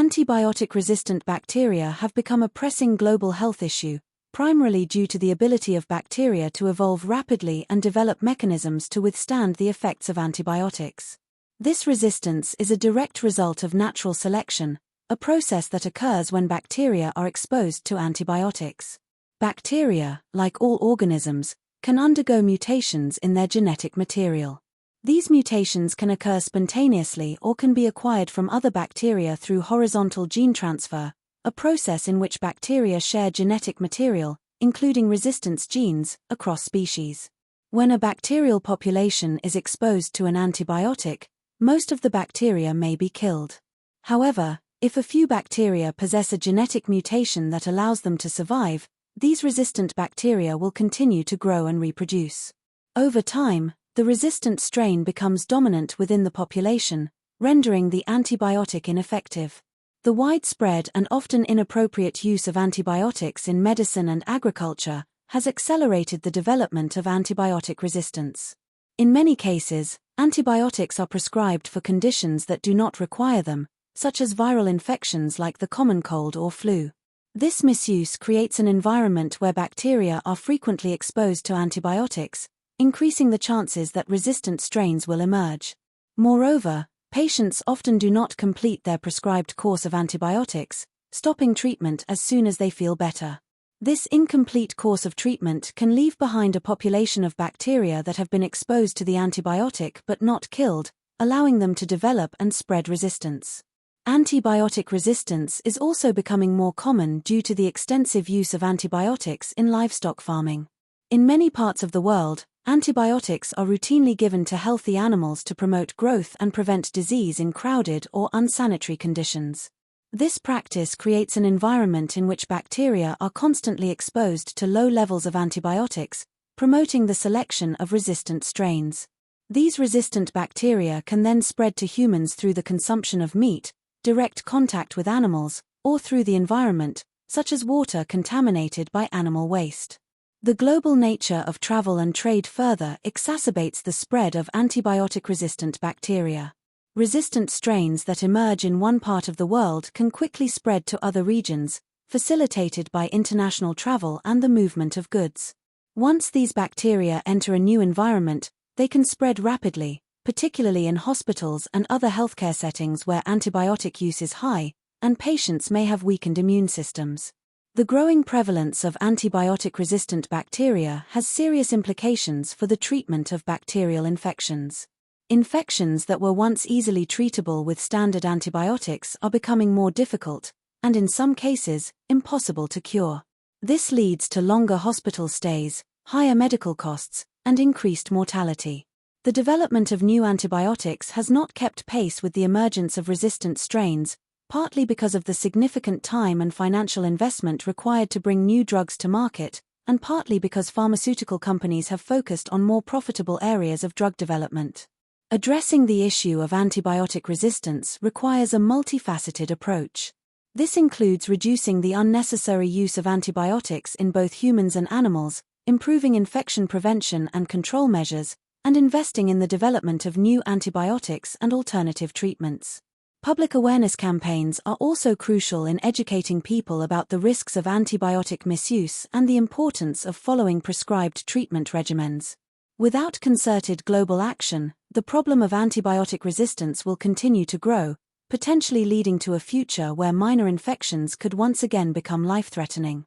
Antibiotic-resistant bacteria have become a pressing global health issue, primarily due to the ability of bacteria to evolve rapidly and develop mechanisms to withstand the effects of antibiotics. This resistance is a direct result of natural selection, a process that occurs when bacteria are exposed to antibiotics. Bacteria, like all organisms, can undergo mutations in their genetic material. These mutations can occur spontaneously or can be acquired from other bacteria through horizontal gene transfer, a process in which bacteria share genetic material, including resistance genes, across species. When a bacterial population is exposed to an antibiotic, most of the bacteria may be killed. However, if a few bacteria possess a genetic mutation that allows them to survive, these resistant bacteria will continue to grow and reproduce. Over time, the resistant strain becomes dominant within the population, rendering the antibiotic ineffective. The widespread and often inappropriate use of antibiotics in medicine and agriculture has accelerated the development of antibiotic resistance. In many cases, antibiotics are prescribed for conditions that do not require them, such as viral infections like the common cold or flu. This misuse creates an environment where bacteria are frequently exposed to antibiotics, increasing the chances that resistant strains will emerge. Moreover, patients often do not complete their prescribed course of antibiotics, stopping treatment as soon as they feel better. This incomplete course of treatment can leave behind a population of bacteria that have been exposed to the antibiotic but not killed, allowing them to develop and spread resistance. Antibiotic resistance is also becoming more common due to the extensive use of antibiotics in livestock farming. In many parts of the world, antibiotics are routinely given to healthy animals to promote growth and prevent disease in crowded or unsanitary conditions. This practice creates an environment in which bacteria are constantly exposed to low levels of antibiotics, promoting the selection of resistant strains. These resistant bacteria can then spread to humans through the consumption of meat, direct contact with animals, or through the environment, such as water contaminated by animal waste. The global nature of travel and trade further exacerbates the spread of antibiotic-resistant bacteria. Resistant strains that emerge in one part of the world can quickly spread to other regions, facilitated by international travel and the movement of goods. Once these bacteria enter a new environment, they can spread rapidly, particularly in hospitals and other healthcare settings where antibiotic use is high, and patients may have weakened immune systems. The growing prevalence of antibiotic-resistant bacteria has serious implications for the treatment of bacterial infections. Infections that were once easily treatable with standard antibiotics are becoming more difficult, and in some cases, impossible to cure. This leads to longer hospital stays, higher medical costs, and increased mortality. The development of new antibiotics has not kept pace with the emergence of resistant strains, partly because of the significant time and financial investment required to bring new drugs to market, and partly because pharmaceutical companies have focused on more profitable areas of drug development. Addressing the issue of antibiotic resistance requires a multifaceted approach. This includes reducing the unnecessary use of antibiotics in both humans and animals, improving infection prevention and control measures, and investing in the development of new antibiotics and alternative treatments. Public awareness campaigns are also crucial in educating people about the risks of antibiotic misuse and the importance of following prescribed treatment regimens. Without concerted global action, the problem of antibiotic resistance will continue to grow, potentially leading to a future where minor infections could once again become life-threatening.